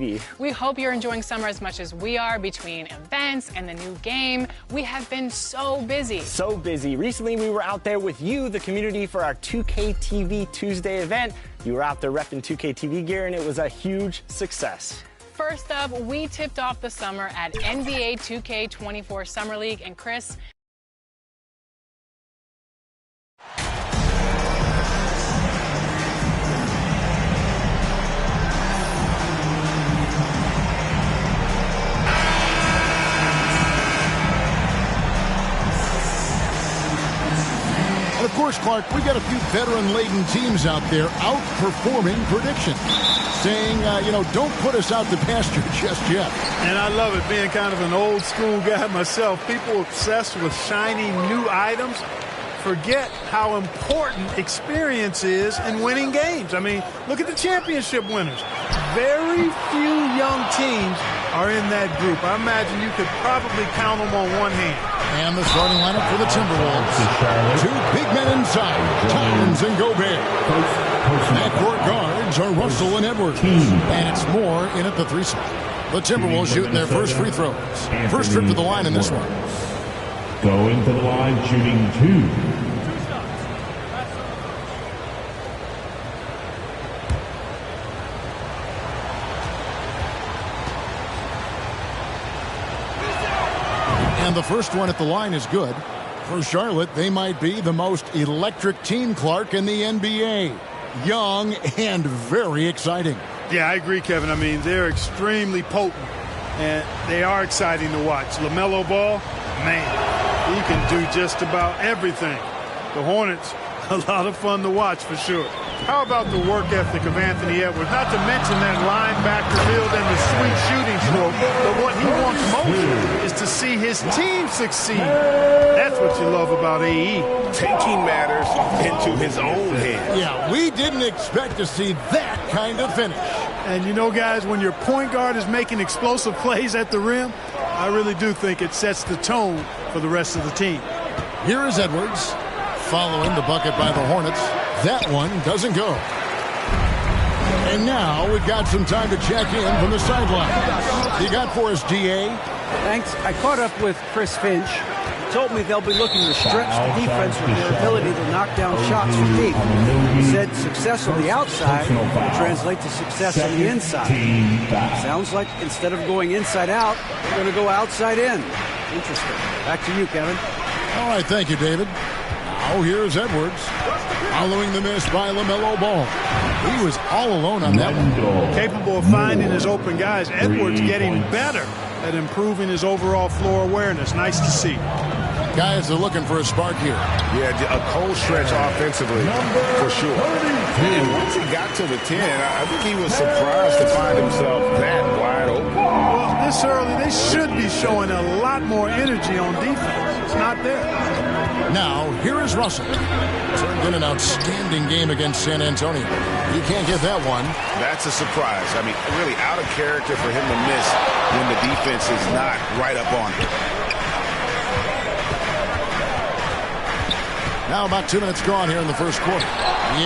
TV. We hope you're enjoying summer as much as we are. Between events and the new game, we have been so busy. So busy. Recently, we were out there with you, the community, for our 2K TV Tuesday event. You were out there repping 2K TV gear, and it was a huge success. First up, we tipped off the summer at NBA 2K24 Summer League. And Chris, And of course, Clark, we got a few veteran-laden teams out there outperforming predictions, saying, don't put us out to pasture just yet. And I love it, being kind of an old-school guy myself. People obsessed with shiny new items forget how important experience is in winning games. I mean, look at the championship winners. Very few young teams are in that group. I imagine you could probably count them on one hand. And the starting lineup for the Timberwolves. Two big men inside, Towns and Gobert. Backcourt guards are Russell and Edwards. And it's Moore in at the 3 spot. The Timberwolves shooting their first free throws. First trip to the line in this one. Going to the line, shooting 2. And the first one at the line is good. For Charlotte, they might be the most electric team, Clark, in the NBA. Young and very exciting. Yeah, I agree, Kevin. I mean, they're extremely potent, and they are exciting to watch. LaMelo Ball, man, he can do just about everything. The Hornets, a lot of fun to watch for sure. How about the work ethic of Anthony Edwards? Not to mention that linebacker build and the sweet shooting stroke. But what he wants most is to see his team succeed. That's what you love about AE. Taking matters into his own hands. Yeah, we didn't expect to see that kind of finish. And you know, guys, when your point guard is making explosive plays at the rim, I really do think it sets the tone for the rest of the team. Here is Edwards, following the bucket by the Hornets. That one doesn't go. And now we've got some time to check in from the sideline. You got for us, DA? Thanks. I caught up with Chris Finch. He told me they'll be looking to stretch the defense with their ability to knock down shots from deep. He said success on the outside will translate to success on the inside. Sounds like instead of going inside out, they're going to go outside in. Interesting. Back to you, Kevin. All right, thank you, David. Now here's Edwards. Following the miss by LaMelo Ball. He was all alone on that one. Capable of finding his open guys. Edwards getting better at improving his overall floor awareness. Nice to see. Guys are looking for a spark here. Yeah, a cold stretch offensively, for sure. And once he got to the 10, I think he was surprised to find himself that wide open. Well, this early, they should be showing a lot more energy on defense. It's not there. Now, here is Russell. Turned in an outstanding game against San Antonio. You can't get that one. That's a surprise. I mean, really out of character for him to miss when the defense is not right up on him. Now about 2 minutes gone here in the first quarter.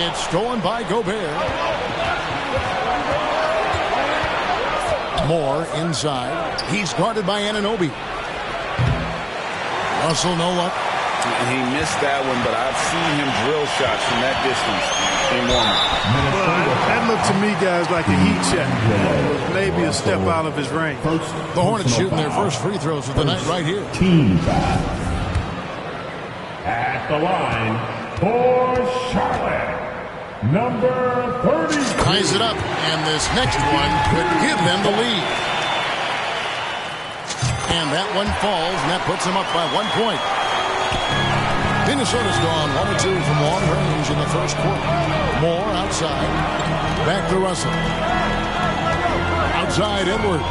It's stolen by Gobert. Moore inside. He's guarded by Anunoby. Russell, no luck. He missed that one, but I've seen him drill shots from that distance in warm-up. That looked to me, guys, like a heat check. Maybe a step out of his range. The Hornets shooting their first free throws of the night right here. Team foul. At the line for Charlotte, number 30. Ties it up, and this next one could give them the lead. And that one falls, and that puts them up by 1 point. Minnesota's gone 1 or 2 from long range in the first quarter. Moore outside. Back to Russell. Outside Edwards.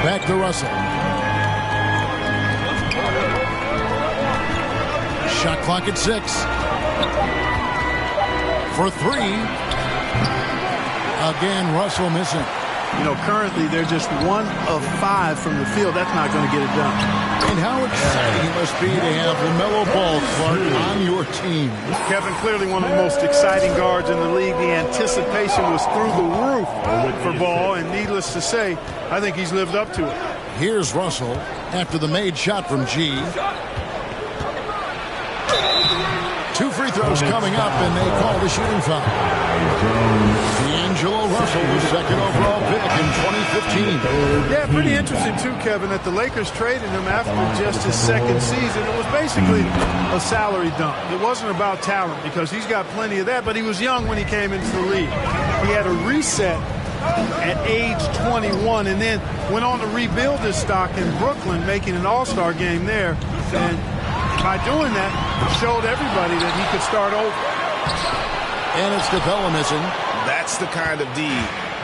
Back to Russell. Shot clock at 6. For 3. Again, Russell missing. You know, currently they're just 1 of 5 from the field. That's not going to get it done. And how exciting it must be to have LaMelo Ball, Clark, on your team. Kevin, clearly one of the most exciting guards in the league. The anticipation was through the roof for Ball, and needless to say, I think he's lived up to it. Here's Russell after the made shot from G. 2 free throws coming up, and they call the shooting foul. D'Angelo Russell, the second overall pick in 2015. Yeah, pretty interesting, too, Kevin, that the Lakers traded him after just his second season. It was basically a salary dump. It wasn't about talent because he's got plenty of that, but he was young when he came into the league. He had a reset at age 21 and then went on to rebuild his stock in Brooklyn, making an all-star game there. And by doing that, showed everybody that he could start over. And it's Capella missing. That's the kind of D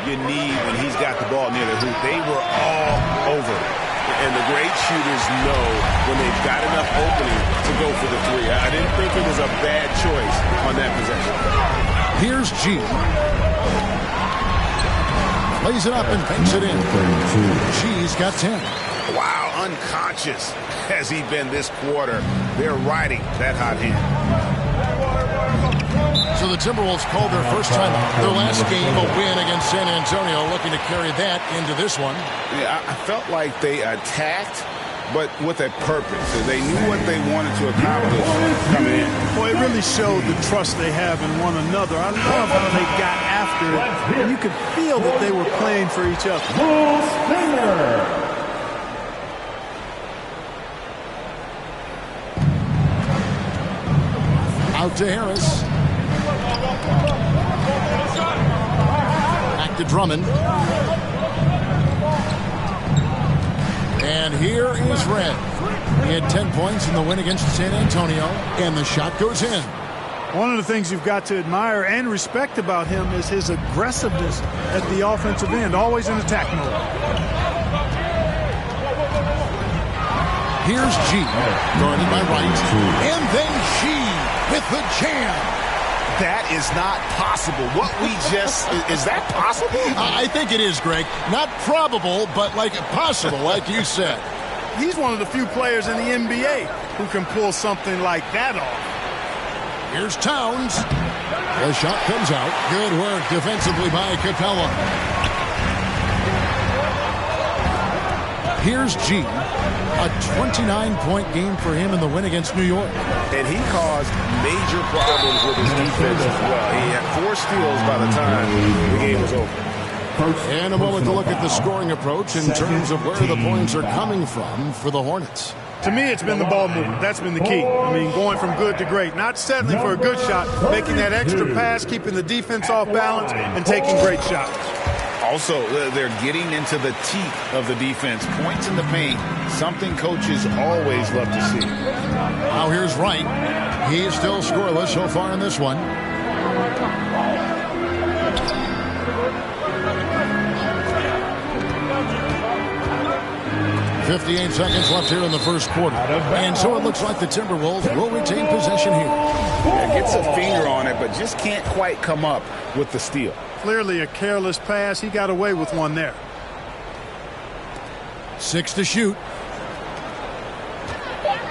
you need when he's got the ball near the hoop. They were all over it. And the great shooters know when they've got enough opening to go for the three. I didn't think it was a bad choice on that possession. Here's G. Plays it up and banks it in. G's got 10. Wow, unconscious has he been this quarter. They're riding that hot hand. So the Timberwolves called their first time out. Their last game, a win against San Antonio, looking to carry that into this one. Yeah, I felt like they attacked, but with a purpose. They knew what they wanted to accomplish coming in. Boy, it really showed the trust they have in one another. I love how they got after it. And you could feel that they were playing for each other. Out to Harris. Back to Drummond. And here is Red. He had 10 points in the win against San Antonio, and the shot goes in. One of the things you've got to admire and respect about him is his aggressiveness at the offensive end, always in attack mode. Here's G, guarded by Wright, and then G with the jam. That is not possible. What we just, is that possible? I think it is, Greg. Not probable, but like possible, like you said. He's one of the few players in the NBA who can pull something like that off. Here's Towns. The shot comes out. Good work defensively by Capella. Here's G. A 29-point game for him in the win against New York. And he caused major problems with his defense as well. He had 4 steals by the time the game was over. And a moment to look at the scoring approach in terms of where the points are coming from for the Hornets. To me, it's been the ball movement. That's been the key. I mean, going from good to great. Not settling for a good shot, making that extra pass, keeping the defense off balance, and taking great shots. Also, they're getting into the teeth of the defense. Points in the paint, something coaches always love to see. Now here's Wright. He's still scoreless so far in this one. .58 seconds left here in the first quarter. And so it looks like the Timberwolves will retain possession here. Yeah, gets a finger on it, but just can't quite come up with the steal. Clearly a careless pass. He got away with one there. 6 to shoot.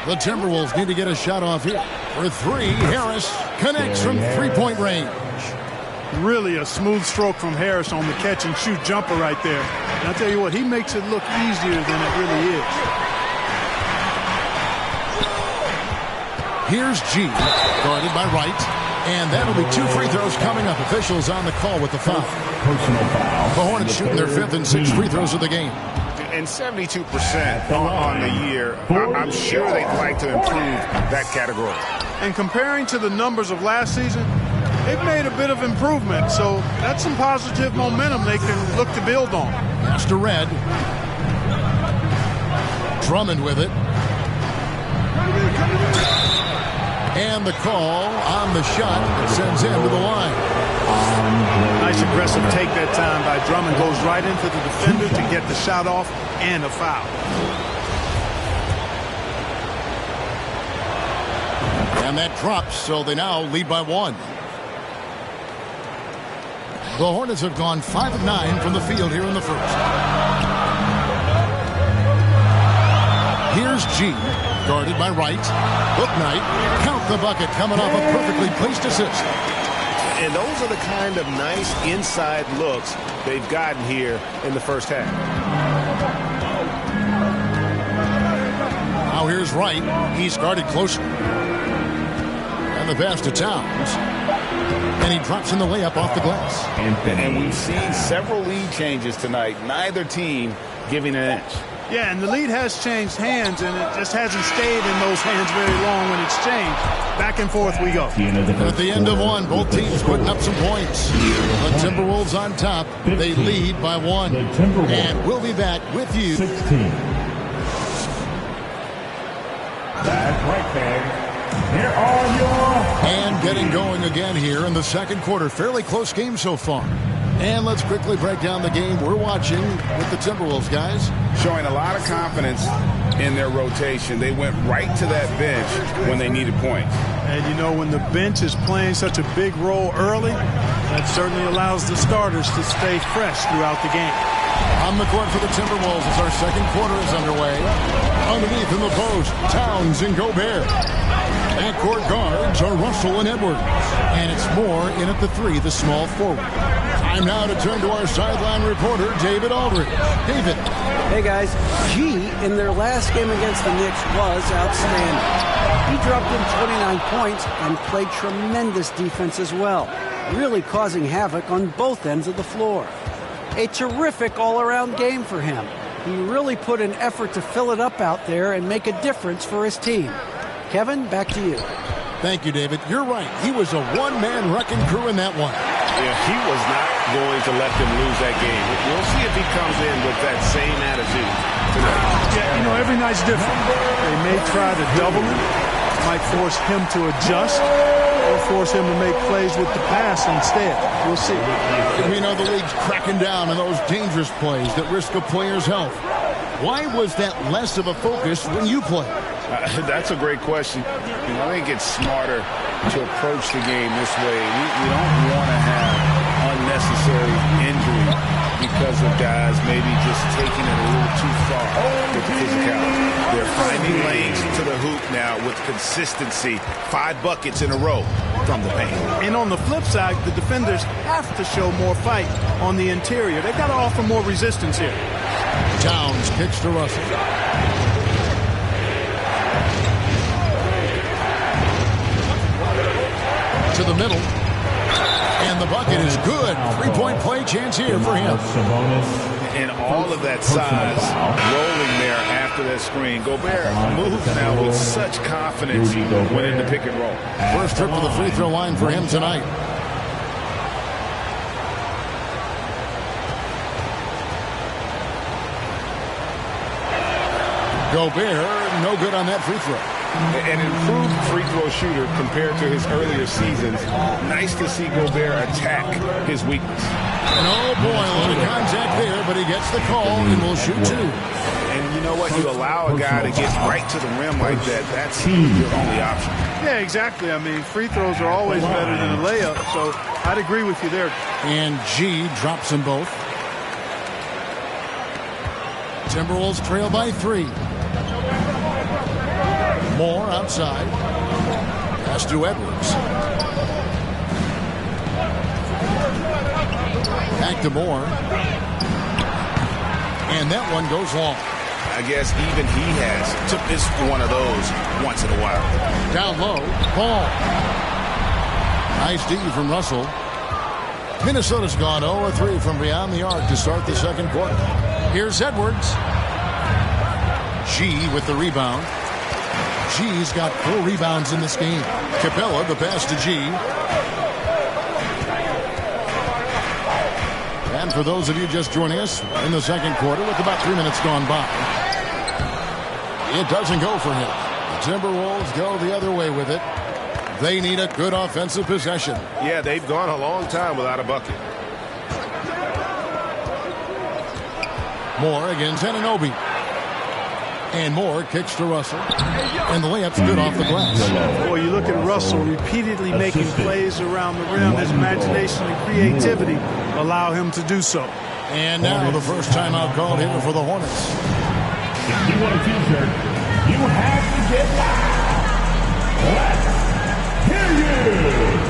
The Timberwolves need to get a shot off here. For 3, Harris connects from three-point range. Really a smooth stroke from Harris on the catch-and-shoot jumper right there. And I'll tell you what, he makes it look easier than it really is. Here's G, guarded by Wright. And that'll be 2 free throws coming up. Officials on the call with the foul. Personal foul. The Hornets shooting their 5th and 6th free throws of the game. And 72% on the year. I'm sure they'd like to improve that category. And comparing to the numbers of last season, they've made a bit of improvement. So that's some positive momentum they can look to build on. Pass to Red. Drummond with it. And the call on the shot that sends him to the line. Nice aggressive take that time by Drummond. Goes right into the defender to get the shot off and a foul. And that drops, so they now lead by 1. The Hornets have gone 5 of 9 from the field here in the first. Here's G, guarded by Wright. Booknight, count the bucket, coming off a perfectly placed assist. And those are the kind of nice inside looks they've gotten here in the first half. Now here's Wright. He's guarded closely. And the pass to Towns. And he drops in the layup off the glass. And we've seen several lead changes tonight. Neither team giving an inch. Yeah, and the lead has changed hands, and it just hasn't stayed in those hands very long when it's changed. Back and forth we go. At the end of one, both teams putting up some points. The Timberwolves on top. They lead by 1. And we'll be back with you. 16. That's right there. Here are your... And getting going again here in the second quarter. Fairly close game so far. And let's quickly break down the game we're watching with the Timberwolves, guys. Showing a lot of confidence in their rotation. They went right to that bench when they needed points. And you know, when the bench is playing such a big role early, that certainly allows the starters to stay fresh throughout the game. On the court for the Timberwolves as our second quarter is underway. Underneath in the post, Towns and Gobert. Backcourt guards are Russell and Edwards. And it's Moore in at the 3, the small forward. Time now to turn to our sideline reporter, David Aldridge. David. Hey, guys. G, in their last game against the Knicks, was outstanding. He dropped in 29 points and played tremendous defense as well, really causing havoc on both ends of the floor. A terrific all-around game for him. He really put an effort to fill it up out there and make a difference for his team. Kevin, back to you. Thank you, David. You're right. He was a one-man wrecking crew in that one. Yeah, he was not going to let them lose that game. We'll see if he comes in with that same attitude tonight. Yeah, you know, every night's different. They may try to double him, might force him to adjust, or force him to make plays with the pass instead. We'll see. We know the league's cracking down on those dangerous plays that risk a player's health. Why was that less of a focus when you play? That's a great question. I think it's smarter to approach the game this way. We don't want to have unnecessary injury because of guys maybe just taking it a little too far with the physicality. They're finding lanes to the hoop now with consistency. 5 buckets in a row from the paint. And on the flip side, the defenders have to show more fight on the interior. They've got to offer more resistance here. Towns kicks to Russell. To the middle. And the bucket is good. 3-point play chance here for him. And all of that size rolling there after that screen. Gobert moves now with such confidence when in the pick and roll. First trip to the free throw line for him tonight. Gobert, no good on that free throw. An improved free throw shooter compared to his earlier seasons. Nice to see Gobert attack his weakness. And oh boy, a lot of contact there, but he gets the call and will shoot 2. And you know what? You allow a guy to get right to the rim like that. That's your only option. Yeah, exactly. I mean, free throws are always better than a layup, so I'd agree with you there. And G drops them both. Timberwolves trail by 3. Moore outside. Pass to Edwards. Back to Moore. And that one goes long. I guess even he has to miss one of those once in a while. Down low. Ball. Nice D from Russell. Minnesota's gone 0-3 from beyond the arc to start the second quarter. Here's Edwards. G with the rebound. G's got 4 rebounds in this game. Capella, the pass to G. And for those of you just joining us in the second quarter with about 3 minutes gone by, it doesn't go for him. The Timberwolves go the other way with it. They need a good offensive possession. Yeah, they've gone a long time without a bucket. Moore against Anunoby. And Moore kicks to Russell. And the layup's good off the glass. Boy, you look at Russell repeatedly making plays around the rim. His imagination and creativity allow him to do so. And now the first timeout called here for the Hornets. If you want a t-shirt, you have to get loud. Let's hear you.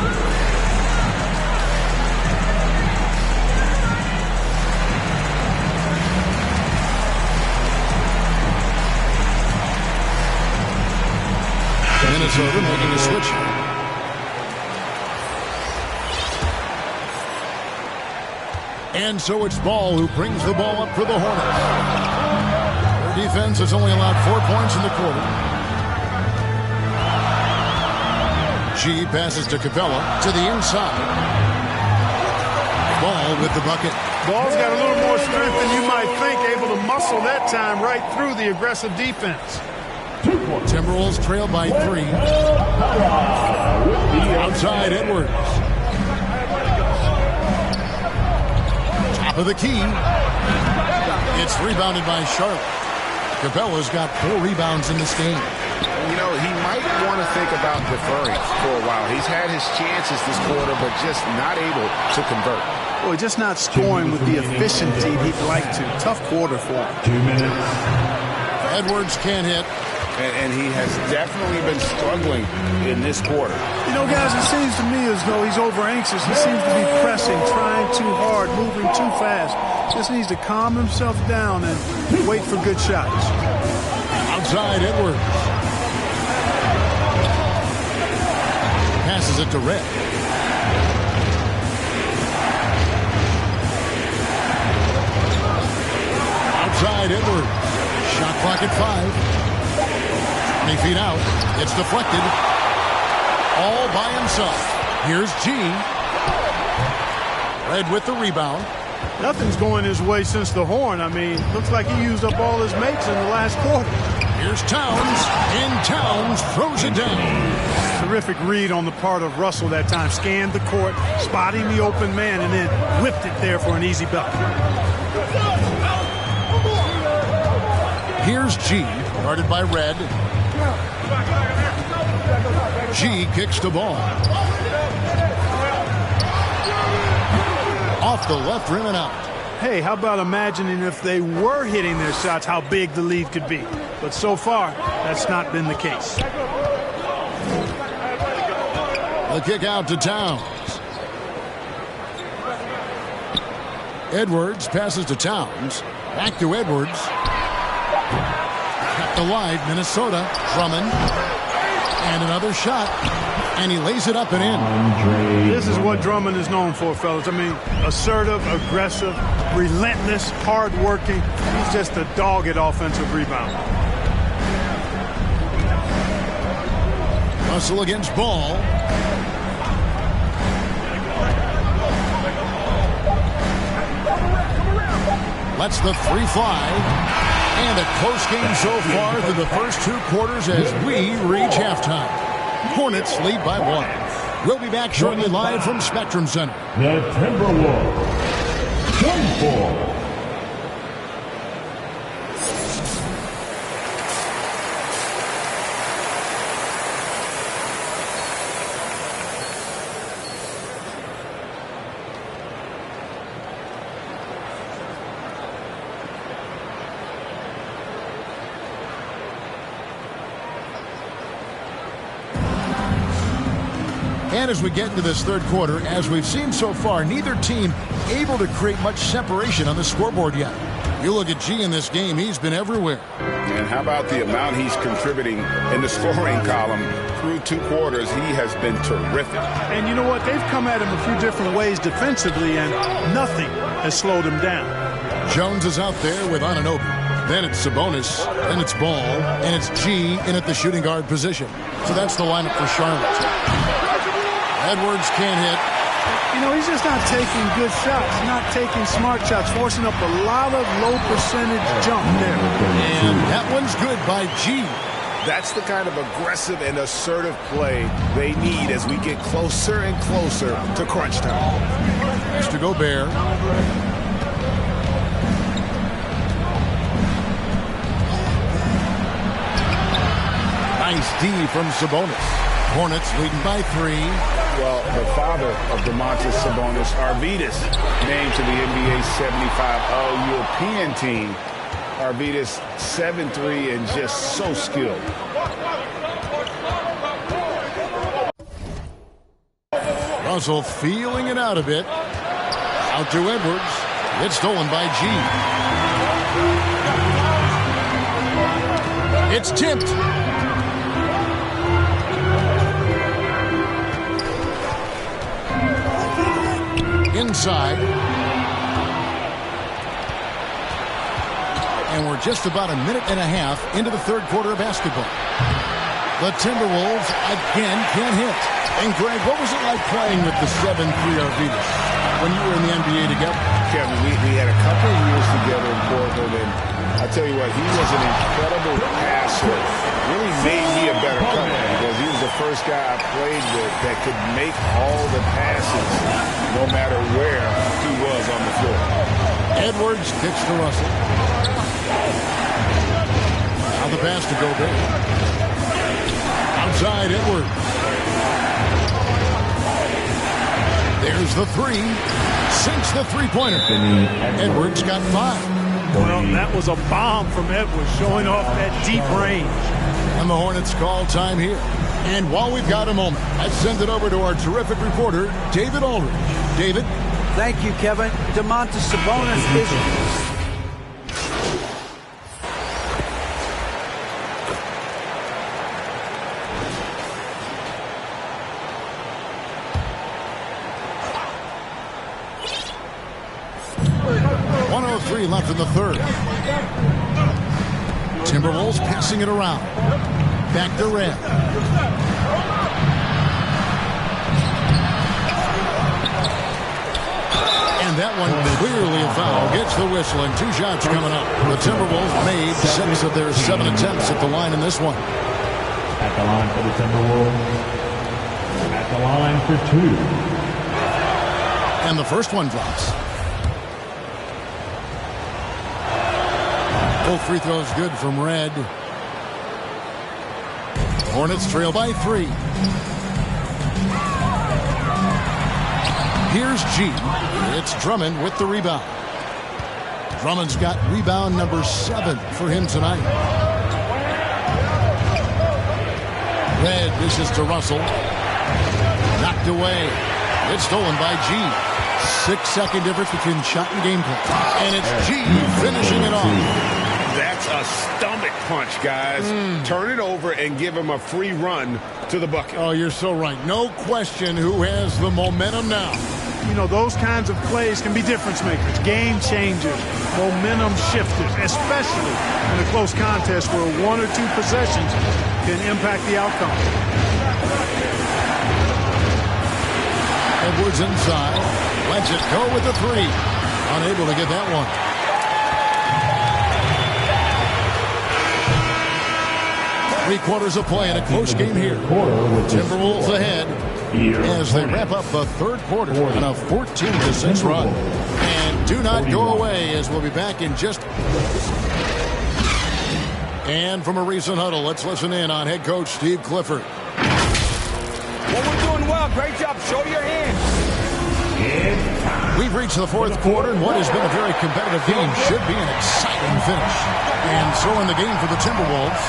Minnesota making a switch. And so it's Ball who brings the ball up for the Hornets. Their defense has only allowed 4 points in the quarter. G passes to Capella to the inside. Ball with the bucket. Ball's got a little more strength than you might think, able to muscle that time right through the aggressive defense. Timberwolves trail by 3. Outside Edwards. Top of the key. It's rebounded by Charlotte. Capella's got 4 rebounds in this game. You know, he might want to think about deferring for a while. He's had his chances this quarter, but just not able to convert. Boy, just not scoring with the efficiency he'd like to. Tough quarter for him. 2 minutes. Edwards can't hit. And he has definitely been struggling in this quarter. You know, guys, it seems to me as though he's over anxious. He seems to be pressing, trying too hard, moving too fast. Just needs to calm himself down and wait for good shots. Outside Edwards. Passes it to Red. Outside Edwards. Shot clock at 5. 20 feet out. It's deflected. All by himself. Here's G. Red with the rebound. Nothing's going his way since the horn. I mean, looks like he used up all his mates in the last quarter. Here's Towns. And Towns throws it down. Terrific read on the part of Russell that time. Scanned the court, spotting the open man, and then whipped it there for an easy bucket. Here's G. Guarded by Red. G kicks the ball. Off the left rim and out. Hey, how about imagining if they were hitting their shots, how big the lead could be. But so far, that's not been the case. The kick out to Towns. Edwards passes to Towns. Back to Edwards. Kept alive, Minnesota. Drummond. And another shot. And he lays it up and in. This is what Drummond is known for, fellas. I mean, assertive, aggressive, relentless, hard-working. He's just a dogged offensive rebounder. Russell against Ball. Lets the 3 fly. And a close game so far through the first 2 quarters as we reach halftime. Hornets lead by 1. We'll be back shortly live from Spectrum Center. The Timberwolves 24. And as we get into this third quarter, as we've seen so far, neither team able to create much separation on the scoreboard yet. You look at G in this game, he's been everywhere. And how about the amount he's contributing in the scoring column through 2 quarters? He has been terrific. And you know what? They've come at him a few different ways defensively, and nothing has slowed him down. Jones is out there with Anunoby. Then it's Sabonis. Then it's Ball. And it's G in at the shooting guard position. So that's the lineup for Charlotte. Edwards can't hit. You know, he's just not taking good shots, not taking smart shots, forcing up a lot of low percentage jump there. And that one's good by G. That's the kind of aggressive and assertive play they need as we get closer and closer to crunch time. Mr. Gobert. Nice D from Sabonis. Hornets leading by 3. Well, the father of Domantas Sabonis, Arvydas, named to the NBA 75 All-European team. Arvydas, 7'3", and just so skilled. Russell feeling it out a bit. Out to Edwards. It's stolen by G. It's tipped. Inside. And we're just about a minute and a half into the third quarter of basketball. The Timberwolves again can't hit. And Greg, what was it like playing with the 7'3" Arvydas when you were in the NBA together? Kevin, we had a couple of years together in Portland, and I tell you what, he was an incredible passer. Really made me a better cover because he was the first guy I played with that could make all the passes no matter where he was on the floor. Edwards kicks to Russell. Now the pass to Gobert. Outside Edwards. There's the three. Sinks the three-pointer. Edwards got 5. Well, that was a bomb from Edwards, showing off that deep range. And the Hornets call time here. And while we've got a moment, let's send it over to our terrific reporter, David Aldridge. David? Thank you, Kevin. Domantas Sabonis is... left in the third. Timberwolves passing it around. Back to Red. And that one clearly a foul. Gets the whistle and 2 shots coming up. The Timberwolves made 6 of their 7 attempts at the line in this one. At the line for the Timberwolves. At the line for 2. And the first one drops. Both free throws good from Red. Hornets trail by 3. Here's G. It's Drummond with the rebound. Drummond's got rebound number 7 for him tonight. Red dishes to Russell. Knocked away. It's stolen by G. 6-second difference between shot and game clock. And it's G finishing it off. That's a stomach punch, guys. Turn it over and give him a free run to the bucket. Oh, you're so right. No question who has the momentum now. You know, those kinds of plays can be difference makers, game changers, momentum shifters, especially in a close contest where 1 or 2 possessions can impact the outcome. Edwards inside. Lets it go with the 3. Unable to get that one. Three-quarters of play in a close game here. Timberwolves ahead as they wrap up the third quarter on a 14-6 run. And do not go away as we'll be back in just... And from a recent huddle, let's listen in on head coach Steve Clifford. Well, we're doing well. Great job. Show your hands. We've reached the fourth quarter, and what has been a very competitive game should be an exciting finish. And so in the game for the Timberwolves,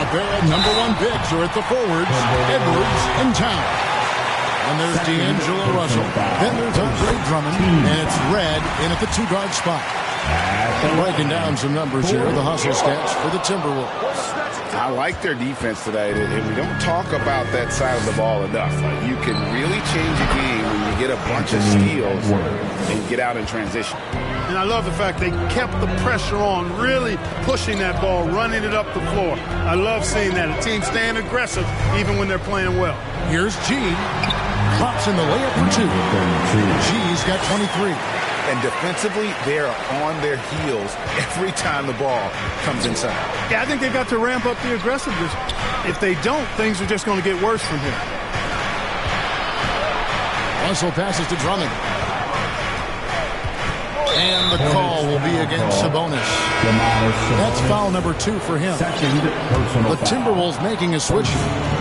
a pair of number 1 picks are at the forwards, Edwards and Town. And there's D'Angelo Russell. Then there's Andre Drummond, and it's Red in at the 2-guard spot. Breaking down some numbers here, the hustle stats for the Timberwolves. I like their defense tonight, and we don't talk about that side of the ball enough. You can really change a game when you get a bunch of steals and get out in transition. And I love the fact they kept the pressure on, really pushing that ball, running it up the floor. I love seeing that. A team staying aggressive even when they're playing well. Here's G. Drops in the layup for 2. G's got 23. And defensively, they're on their heels every time the ball comes inside. Yeah, I think they've got to ramp up the aggressiveness. If they don't, things are just going to get worse from here. Russell passes to Drummond. And the call will be against Sabonis. That's foul number 2 for him. The Timberwolves making a switch.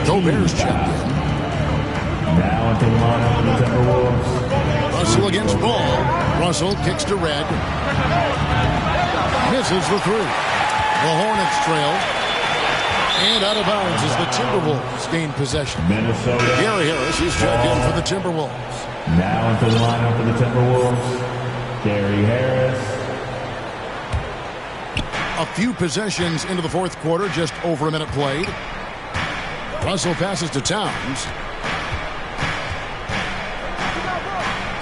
Gobert's checked in. Now into lineup for the Timberwolves. Russell against Ball. Russell kicks to Red. Misses the three. The Hornets trail. And out of bounds as the Timberwolves gain possession. Minnesota. Gary Harris is checked in for the Timberwolves. Now into the lineup for the Timberwolves. Gary Harris. A few possessions into the fourth quarter, just over a minute played. Russell passes to Towns.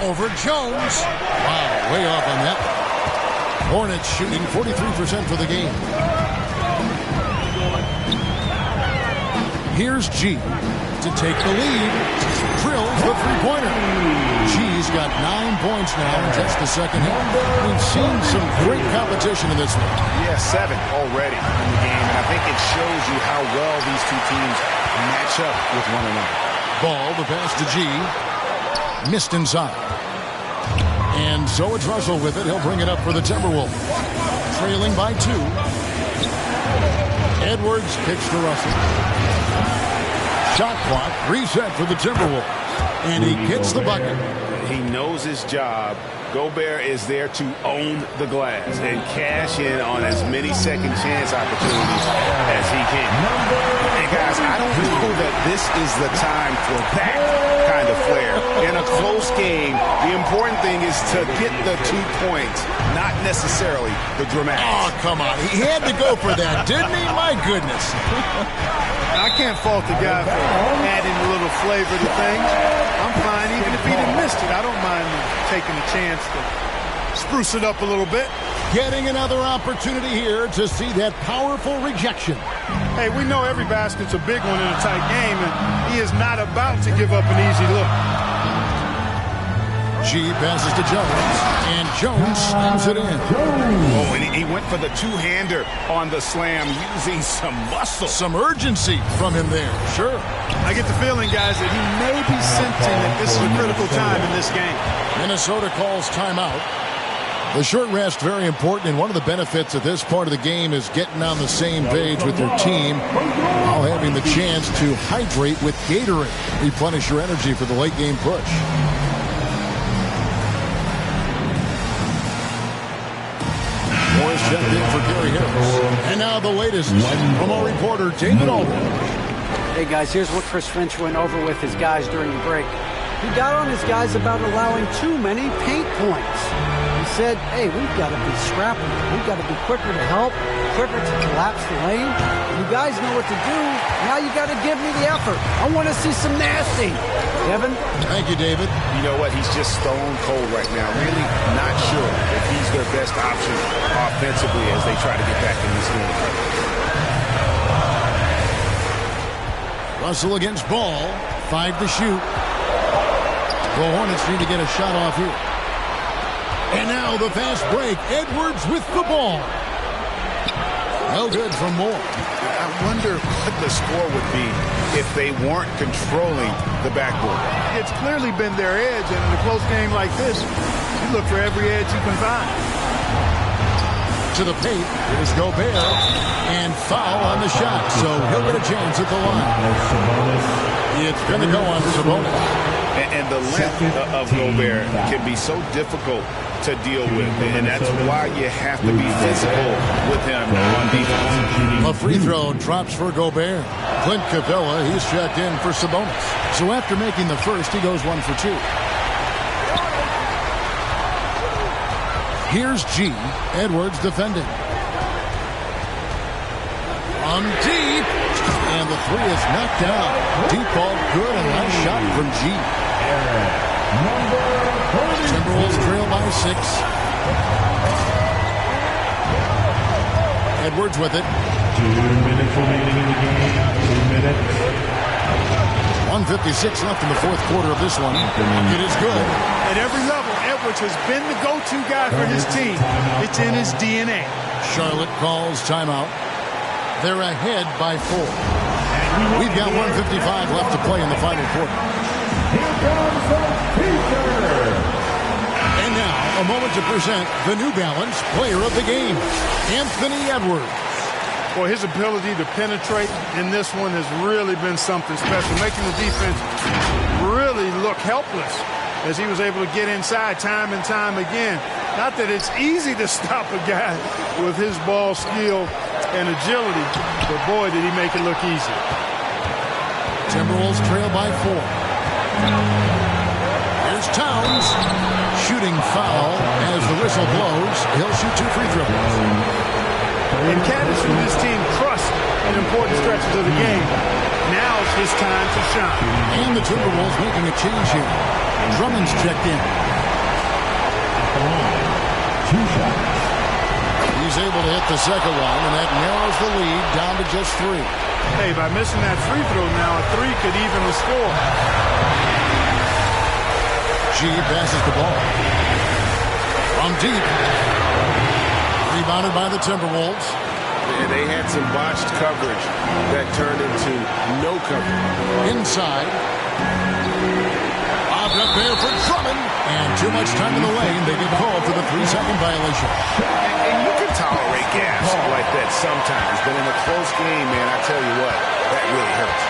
Over Jones. Wow, way off on that. Hornets shooting 43% for the game. Here's G to take the lead. Drills the three-pointer. G's got 9 points now in just the second half. We've seen some great competition in this one. Yeah, 7 already in the game, and I think it shows you how well these two teams match up with one another. Ball, the pass to G. Missed inside. And so it's Russell with it. He'll bring it up for the Timberwolves. Trailing by 2. Edwards kicks to Russell. Shot clock reset for the Timberwolves. And he gets the bucket. He knows his job. Gobert is there to own the glass and cash in on as many second chance opportunities as he can. And guys, I don't know that this is the time for that kind of flair. In a close game, the important thing is to get the 2 points, not necessarily the dramatics. Oh, come on. He had to go for that, didn't he? My goodness. I can't fault the guy for adding a little flavor to things. I'm fine even if he'd have missed it. I don't mind taking a chance to spruce it up a little bit. Getting another opportunity here to see that powerful rejection. Hey, we know every basket's a big one in a tight game, and he is not about to give up an easy look. G passes to Jones, and Jones slams it in. Oh, and he went for the two-hander on the slam using some muscle. Some urgency from him there, sure. I get the feeling, guys, that he may be sensing that this is a critical time in this game. Minnesota calls timeout. The short rest, very important, and one of the benefits of this part of the game is getting on the same page with your team while having the chance to hydrate with Gatorade. Replenish your energy for the late game push. Morris checked in for Gary Harris. And now the latest from our reporter, David Aldridge. Hey, guys, here's what Chris Finch went over with his guys during the break. He got on his guys about allowing too many paint points. He said, hey, we've got to be scrappy. We've got to be quicker to help, quicker to collapse the lane. You guys know what to do. Now you got to give me the effort. I want to see some nasty. Kevin? Thank you, David. You know what? He's just stone cold right now. Really not sure if he's their best option offensively as they try to get back in this game. Russell against Ball. 5 to shoot. The Hornets need to get a shot off here. And now the fast break. Edwards with the ball. No good from Moore. I wonder what the score would be if they weren't controlling the backboard. It's clearly been their edge, and in a close game like this, you look for every edge you can find. To the paint. Here's Gobert. And foul on the shot. So he'll get a chance at the line. It's going to go on Sabonis. And the length of Gobert can be so difficult to deal with. And that's why you have to be physical with him on defense. A free throw drops for Gobert. Clint Capella, he's checked in for Sabonis. So after making the first, he goes 1 for 2. Here's G. Edwards defending. From deep. And the three is knocked down. Deep ball good, and nice shot from G. Timberwolves trail by 6. Edwards with it. 2 minutes remaining in the game. 2 minutes. 1:56 left in the fourth quarter of this one. It is good. At every level, Edwards has been the go-to guy for his team. It's in his DNA. Charlotte calls timeout. They're ahead by 4. We've got 1:55 left to play in the final quarter. Here comes the feature. And now, a moment to present the New Balance Player of the Game, Anthony Edwards. Boy, his ability to penetrate in this one has really been something special, making the defense really really looked helpless as he was able to get inside time and time again. Not that it's easy to stop a guy with his ball skill and agility, but boy, did he make it look easy. Timberwolves trail by 4. Here's Towns. Shooting foul as the whistle blows. He'll shoot 2 free throws. And Caddis, who this team crushed in important stretches of the game, now's his time to shine. And the Timberwolves making a change here. Drummond's checked in. 2 shots. He's able to hit the second one, and that narrows the lead down to just 3. Hey, by missing that free throw now, a 3 could even the score. G passes the ball. From deep. Rebounded by the Timberwolves. And they had some botched coverage that turned into no coverage. Inside. Bobbed up there for Drummond. And too much time in the lane. They get called for the 3-second violation. And you can tolerate gas like that sometimes, but in a close game, man, I tell you what, that really hurts.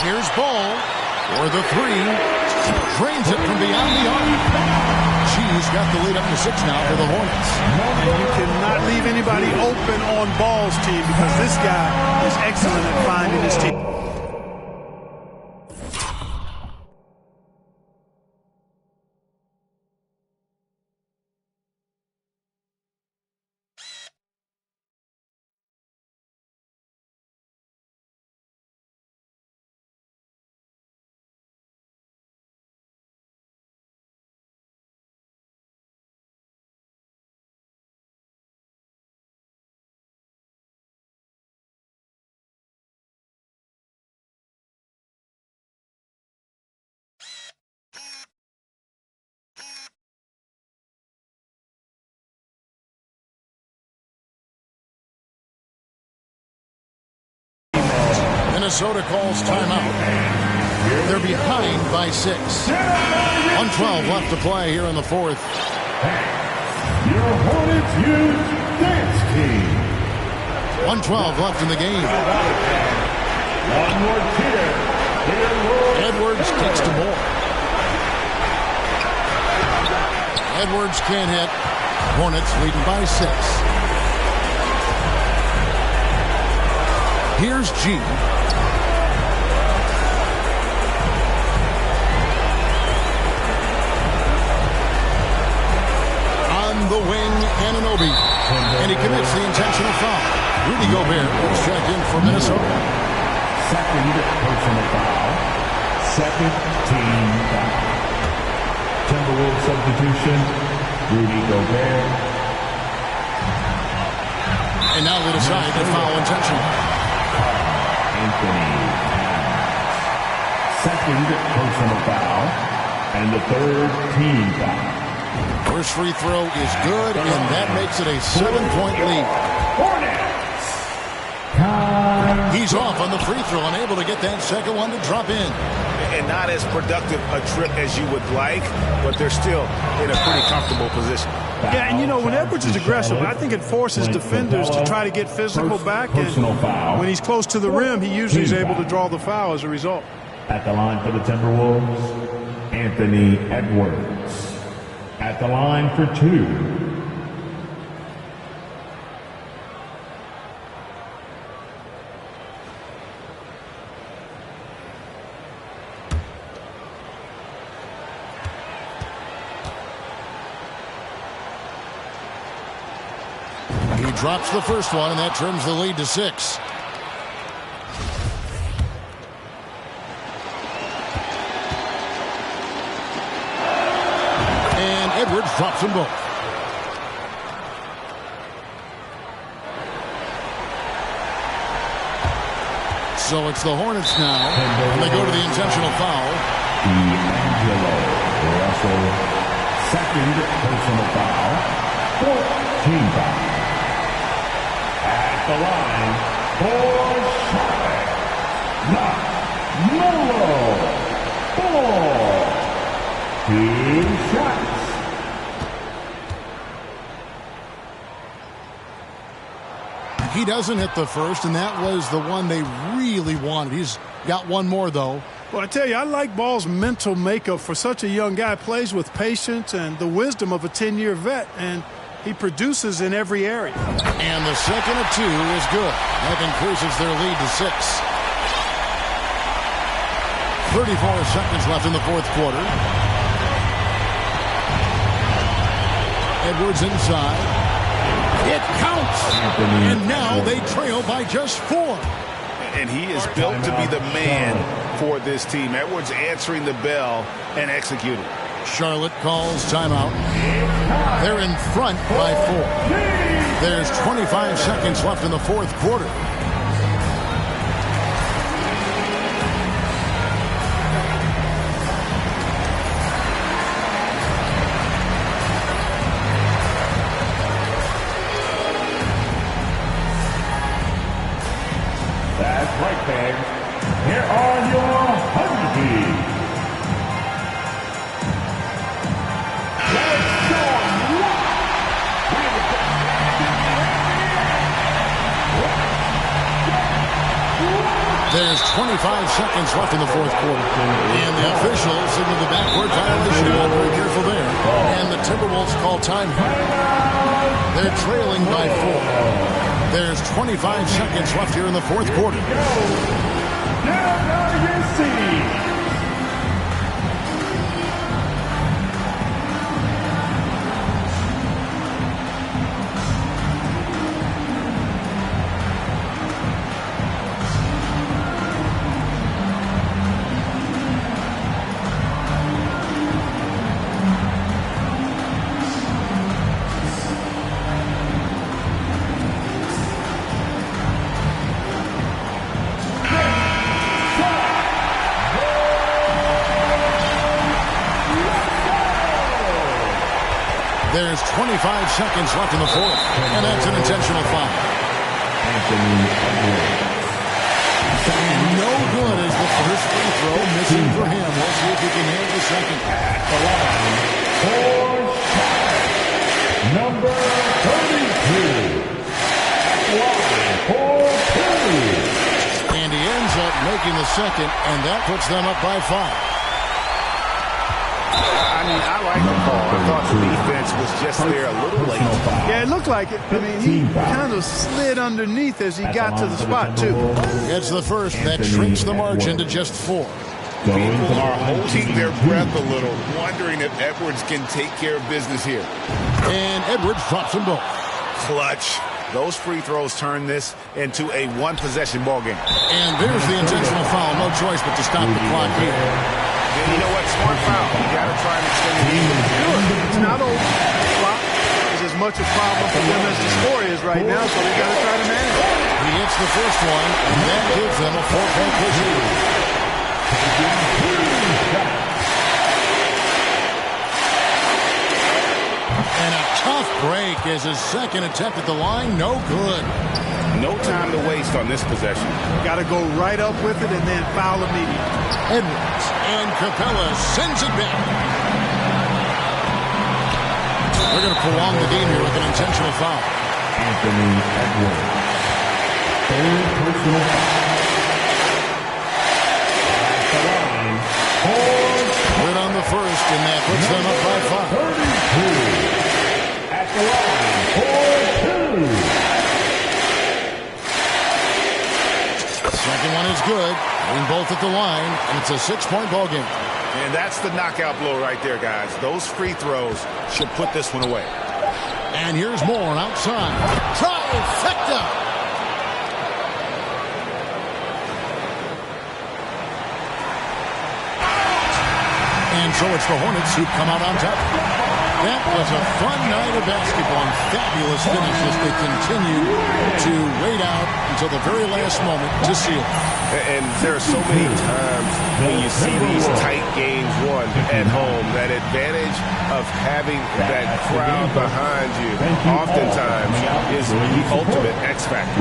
Here's Ball for the 3. Drains it from beyond the arc. G's got the lead up to 6 now for the Hornets. And you cannot leave anybody open on Ball's team because this guy is excellent at finding his team. Minnesota calls timeout. They're behind by 6. 1:12 left to play here in the 4th. Your Hornets Youth Dance Team. 1:12 left in the game. One more cheer. Edwards kicks to Moore. Edwards can't hit. Hornets leading by 6. Here's G. On the wing, Anunoby. And he commits the intentional foul. Rudy Gobert was checked in for Minnesota. Second personal foul. Second team foul. Timberwolves substitution. Rudy Gobert. And now they decide to foul intentional. Anthony. Second personal foul. And the 3rd team foul. First free throw is good, and that makes it a 7-point lead. Hornets. He's off on the free throw, unable to get that second one to drop in. And not as productive a trip as you would like, but they're still in a pretty comfortable position. Yeah, and you know, when Edwards is aggressive, I think it forces defenders to try to get physical back. And when he's close to the rim, he usually is able to draw the foul as a result. At the line for the Timberwolves, Anthony Edwards. At the line for 2. He drops the first one, and that turns the lead to 6. And Edwards drops them both. So it's the Hornets now, and they go to the intentional foul. D'Angelo Russell, second personal foul, 14 foul. At the line for Charlotte, Melo Ball. 2 shots. He doesn't hit the first, and that was the one they really wanted. He's got one more, though. Well, I tell you, I like Ball's mental makeup for such a young guy. Plays with patience and the wisdom of a 10-year vet, and he produces in every area. And the second of 2 is good. That increases their lead to 6. 34 seconds left in the fourth quarter. Edwards inside. It counts. And now they trail by just 4. And he is built to be the man for this team. Edwards answering the bell and executing. Charlotte calls timeout. They're in front by 4. There's 25 seconds left in the fourth quarter. That's right, fans. Here are your Huskies. There's 25 seconds left in the fourth quarter. And the officials signal the backward violation. Not very careful there. And the Timberwolves call timeout. They're trailing by 4. There's 25 seconds left here in the fourth quarter. There's 25 seconds left in the fourth, and that's an intentional foul. No good as the first free throw missing for him. We'll see if he can nail the second. Number 32. And he ends up making the second, and that puts them up by 5. I mean, I like the call. I thought the defense was just there a little late. Yeah, it looked like it. I mean, he kind of slid underneath as he got to the spot, too. It's the first. That shrinks the margin to just 4. People are holding their breath a little, wondering if Edwards can take care of business here. And Edwards drops them both. Clutch. Those free throws turn this into a one-possession ball game. And there's the intentional foul. No choice but to stop the clock here. And you know what? Smart foul. You got to try and extend the game. It's not over. The clock is as much a problem for them as the score is right now, so they got to try to manage it. He hits the first one, and that gives them a 4-point push lead. And a tough break as his second attempt at the line, no good. No time to waste on this possession. Got to go right up with it and then foul immediately. Edwards and Capella sends it back. We're going to prolong the game here with an intentional foul. Anthony Edwards. Third personal foul. At the line. Good on the first, and that puts them up by 5. 32. At the line. 4-2. Second one is good. Getting both at the line, and it's a 6-point ball game. And that's the knockout blow right there, guys. Those free throws should put this one away. And here's more outside. Trifecta! And so it's the Hornets who come out on top. That was a fun night of basketball and fabulous finish as they continue to wait out until the very last moment to seal. And there are so many times when you see these tight games won at home, that advantage of having that crowd behind you oftentimes is the ultimate X factor.